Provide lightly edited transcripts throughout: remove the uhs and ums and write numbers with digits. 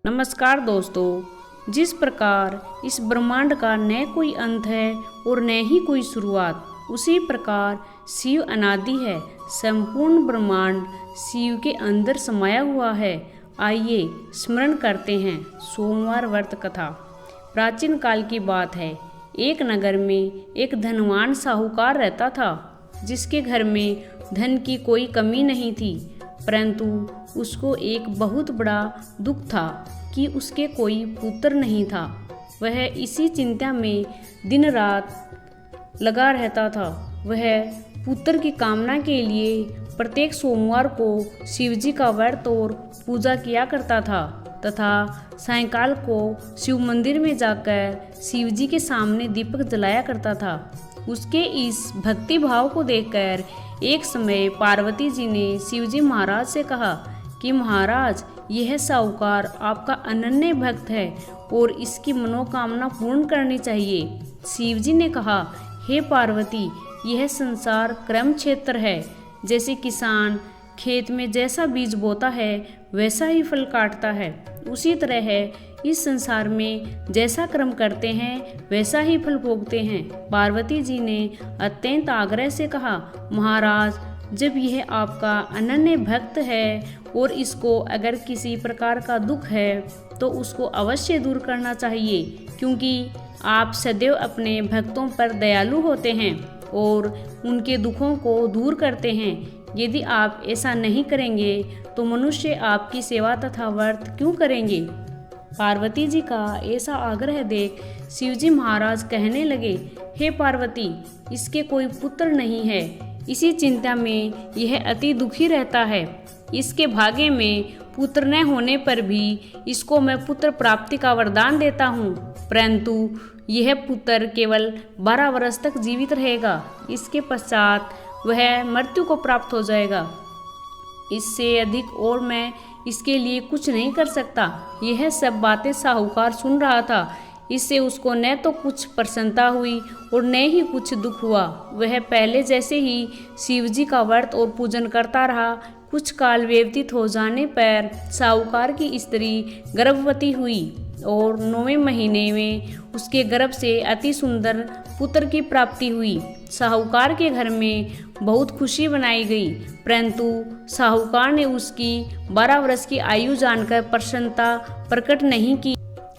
नमस्कार दोस्तों। जिस प्रकार इस ब्रह्मांड का न कोई अंत है और न ही कोई शुरुआत, उसी प्रकार शिव अनादि है। संपूर्ण ब्रह्मांड शिव के अंदर समाया हुआ है। आइए स्मरण करते हैं सोमवार व्रत कथा। प्राचीन काल की बात है। एक नगर में एक धनवान साहूकार रहता था, जिसके घर में धन की कोई कमी नहीं थी। परंतु उसको एक बहुत बड़ा दुख था कि उसके कोई पुत्र नहीं था। वह इसी चिंता में दिन रात लगा रहता था। वह पुत्र की कामना के लिए प्रत्येक सोमवार को शिवजी का व्रत और पूजा किया करता था तथा सायंकाल को शिव मंदिर में जाकर शिवजी के सामने दीपक जलाया करता था। उसके इस भक्ति भाव को देखकर एक समय पार्वती जी ने शिवजी महाराज से कहा कि महाराज, यह साहूकार आपका अनन्य भक्त है और इसकी मनोकामना पूर्ण करनी चाहिए। शिवजी ने कहा, हे पार्वती, यह संसार कर्म क्षेत्र है। जैसे किसान खेत में जैसा बीज बोता है वैसा ही फल काटता है, उसी तरह है इस संसार में जैसा कर्म करते हैं वैसा ही फल भोगते हैं। पार्वती जी ने अत्यंत आग्रह से कहा, महाराज, जब यह आपका अनन्य भक्त है और इसको अगर किसी प्रकार का दुख है तो उसको अवश्य दूर करना चाहिए, क्योंकि आप सदैव अपने भक्तों पर दयालु होते हैं और उनके दुखों को दूर करते हैं। यदि आप ऐसा नहीं करेंगे तो मनुष्य आपकी सेवा तथा व्रत क्यों करेंगे। पार्वती जी का ऐसा आग्रह देख शिवजी महाराज कहने लगे, हे पार्वती, इसके कोई पुत्र नहीं है। इसी चिंता में यह अति दुखी रहता है। इसके भाग्य में पुत्र न होने पर भी इसको मैं पुत्र प्राप्ति का वरदान देता हूँ, परंतु यह पुत्र केवल 12 वर्ष तक जीवित रहेगा। इसके पश्चात वह मृत्यु को प्राप्त हो जाएगा। इससे अधिक और मैं इसके लिए कुछ नहीं कर सकता। यह सब बातें साहूकार सुन रहा था। इससे उसको न तो कुछ प्रसन्नता हुई और न ही कुछ दुख हुआ। वह पहले जैसे ही शिवजी का व्रत और पूजन करता रहा। कुछ काल व्यतीत हो जाने पर साहूकार की स्त्री गर्भवती हुई और 9वें महीने में उसके गर्भ से अति सुंदर पुत्र की प्राप्ति हुई। साहूकार के घर में बहुत खुशी मनाई गई, परंतु साहूकार ने उसकी 12 वर्ष की आयु जानकर प्रसन्नता प्रकट नहीं की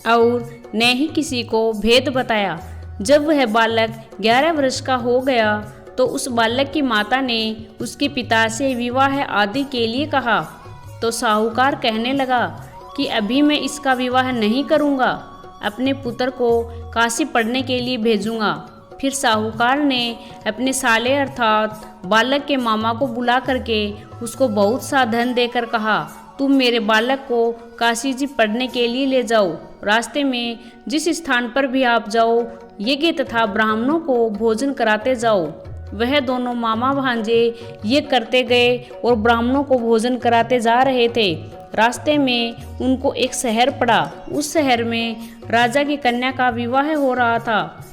और न ही किसी को भेद बताया। जब वह बालक 11 वर्ष का हो गया तो उस बालक की माता ने उसके पिता से विवाह आदि के लिए कहा, तो साहूकार कहने लगा कि अभी मैं इसका विवाह नहीं करूँगा, अपने पुत्र को काशी पढ़ने के लिए भेजूँगा। फिर साहूकार ने अपने साले अर्थात बालक के मामा को बुला करके उसको बहुत सा धन देकर कहा, तुम मेरे बालक को काशी जी पढ़ने के लिए ले जाओ। रास्ते में जिस स्थान पर भी आप जाओ, यज्ञ तथा ब्राह्मणों को भोजन कराते जाओ। वह दोनों मामा भांजे ये करते गए और ब्राह्मणों को भोजन कराते जा रहे थे। रास्ते में उनको एक शहर पड़ा। उस शहर में राजा की कन्या का विवाह हो रहा था।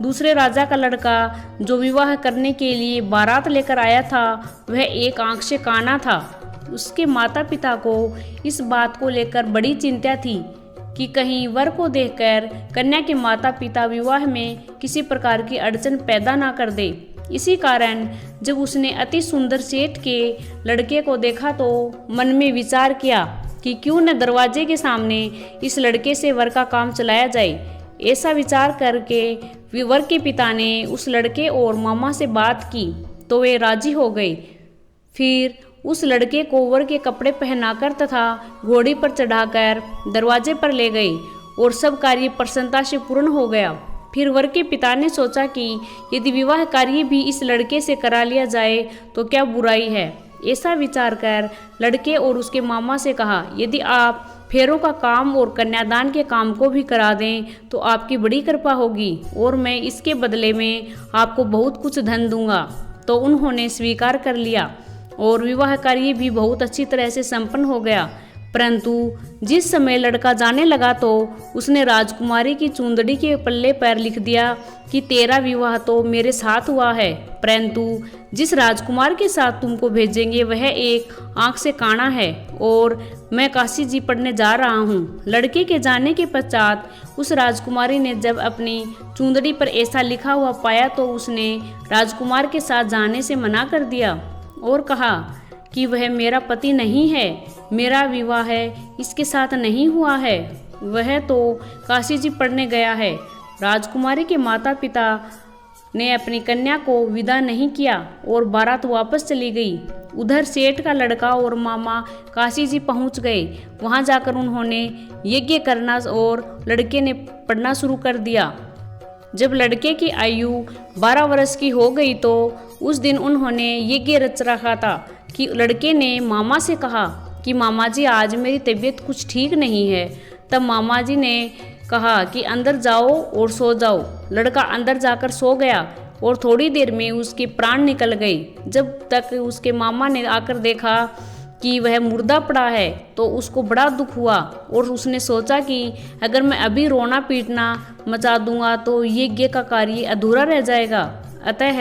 दूसरे राजा का लड़का जो विवाह करने के लिए बारात लेकर आया था, वह एक आंख से काना था। उसके माता पिता को इस बात को लेकर बड़ी चिंता थी कि कहीं वर को देखकर कन्या के माता पिता विवाह में किसी प्रकार की अड़चन पैदा ना कर दे। इसी कारण जब उसने अति सुंदर सेठ के लड़के को देखा तो मन में विचार किया कि क्यों न दरवाजे के सामने इस लड़के से वर का काम चलाया जाए। ऐसा विचार करके वर के पिता ने उस लड़के और मामा से बात की तो वे राजी हो गए। फिर उस लड़के को वर के कपड़े पहनाकर तथा घोड़ी पर चढ़ाकर दरवाजे पर ले गए और सब कार्य प्रसन्नता से पूर्ण हो गया। फिर वर के पिता ने सोचा कि यदि विवाह कार्य भी इस लड़के से करा लिया जाए तो क्या बुराई है। ऐसा विचार कर लड़के और उसके मामा से कहा, यदि आप फेरों का काम और कन्यादान के काम को भी करा दें तो आपकी बड़ी कृपा होगी और मैं इसके बदले में आपको बहुत कुछ धन दूंगा। तो उन्होंने स्वीकार कर लिया और विवाह कार्य भी बहुत अच्छी तरह से संपन्न हो गया। परंतु जिस समय लड़का जाने लगा तो उसने राजकुमारी की चूंदड़ी के पल्ले पर लिख दिया कि तेरा विवाह तो मेरे साथ हुआ है, परंतु जिस राजकुमार के साथ तुमको भेजेंगे वह एक आंख से काना है और मैं काशी जी पढ़ने जा रहा हूँ। लड़के के जाने के पश्चात उस राजकुमारी ने जब अपनी चूंदड़ी पर ऐसा लिखा हुआ पाया तो उसने राजकुमार के साथ जाने से मना कर दिया और कहा कि वह मेरा पति नहीं है, मेरा विवाह है इसके साथ नहीं हुआ है, वह तो काशी जी पढ़ने गया है। राजकुमारी के माता पिता ने अपनी कन्या को विदा नहीं किया और बारात वापस चली गई। उधर सेठ का लड़का और मामा काशी जी पहुंच गए। वहां जाकर उन्होंने यज्ञ करना और लड़के ने पढ़ना शुरू कर दिया। जब लड़के की आयु 12 वर्ष की हो गई तो उस दिन उन्होंने यज्ञ रच रखा था कि लड़के ने मामा से कहा कि मामा जी आज मेरी तबीयत कुछ ठीक नहीं है। तब मामा जी ने कहा कि अंदर जाओ और सो जाओ। लड़का अंदर जाकर सो गया और थोड़ी देर में उसके प्राण निकल गए। जब तक उसके मामा ने आकर देखा कि वह मुर्दा पड़ा है तो उसको बड़ा दुख हुआ और उसने सोचा कि अगर मैं अभी रोना पीटना मचा दूंगा तो यज्ञ का कार्य अधूरा रह जाएगा। अतः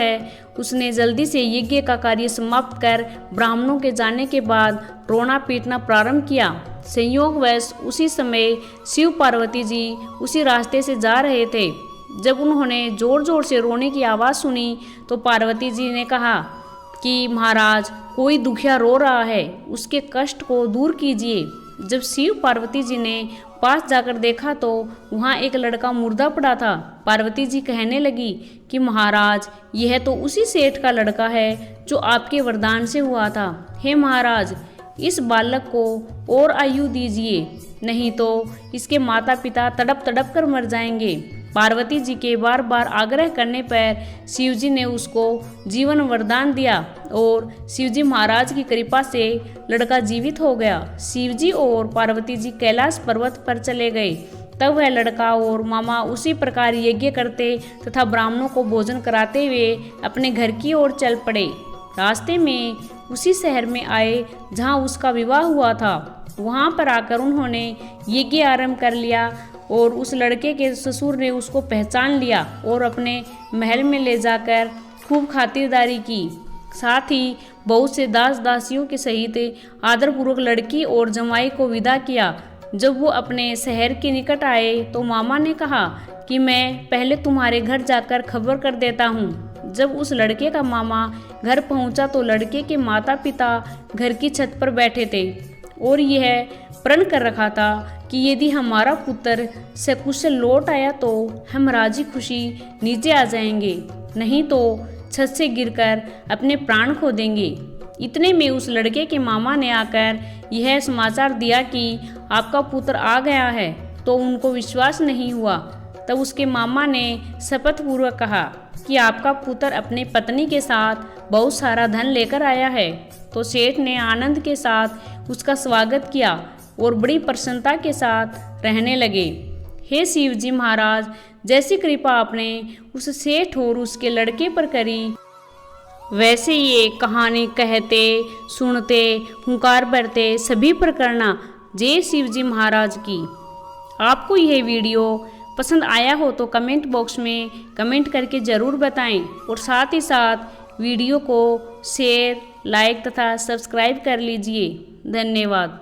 उसने जल्दी से यज्ञ का कार्य समाप्त कर ब्राह्मणों के जाने के बाद रोना पीटना प्रारंभ किया। संयोगवश उसी समय शिव पार्वती जी उसी रास्ते से जा रहे थे। जब उन्होंने जोर जोर से रोने की आवाज़ सुनी तो पार्वती जी ने कहा कि महाराज कोई दुखिया रो रहा है, उसके कष्ट को दूर कीजिए। जब शिव पार्वती जी ने पास जाकर देखा तो वहाँ एक लड़का मुर्दा पड़ा था। पार्वती जी कहने लगी कि महाराज यह तो उसी सेठ का लड़का है जो आपके वरदान से हुआ था। हे महाराज इस बालक को और आयु दीजिए, नहीं तो इसके माता पिता तड़प तड़प कर मर जाएंगे। पार्वती जी के बार बार आग्रह करने पर शिवजी ने उसको जीवन वरदान दिया और शिवजी महाराज की कृपा से लड़का जीवित हो गया। शिवजी और पार्वती जी कैलाश पर्वत पर चले गए। तब वह लड़का और मामा उसी प्रकार यज्ञ करते तथा ब्राह्मणों को भोजन कराते हुए अपने घर की ओर चल पड़े। रास्ते में उसी शहर में आए जहाँ उसका विवाह हुआ था। वहाँ पर आकर उन्होंने यज्ञ आरंभ कर लिया और उस लड़के के ससुर ने उसको पहचान लिया और अपने महल में ले जाकर खूब खातिरदारी की। साथ ही बहुत से दास दासियों के सहित आदरपूर्वक लड़की और जमाई को विदा किया। जब वो अपने शहर के निकट आए तो मामा ने कहा कि मैं पहले तुम्हारे घर जाकर खबर कर देता हूँ। जब उस लड़के का मामा घर पहुँचा तो लड़के के माता पिता घर की छत पर बैठे थे और यह प्रण कर रखा था कि यदि हमारा पुत्र सकुशल लौट आया तो हम राजी खुशी नीचे आ जाएंगे, नहीं तो छत से गिरकर अपने प्राण खो देंगे। इतने में उस लड़के के मामा ने आकर यह समाचार दिया कि आपका पुत्र आ गया है, तो उनको विश्वास नहीं हुआ। तब उसके मामा ने शपथ पूर्वक कहा कि आपका पुत्र अपने पत्नी के साथ बहुत सारा धन लेकर आया है। तो सेठ ने आनंद के साथ उसका स्वागत किया और बड़ी प्रसन्नता के साथ रहने लगे। हे शिव जी महाराज, जैसी कृपा आपने उस सेठ और उसके लड़के पर करी, वैसे ये कहानी कहते सुनते हुंकार भरते सभी पर करना। जय शिव जी महाराज की। आपको यह वीडियो पसंद आया हो तो कमेंट बॉक्स में कमेंट करके ज़रूर बताएं और साथ ही साथ वीडियो को शेयर, लाइक तथा सब्सक्राइब कर लीजिए। धन्यवाद।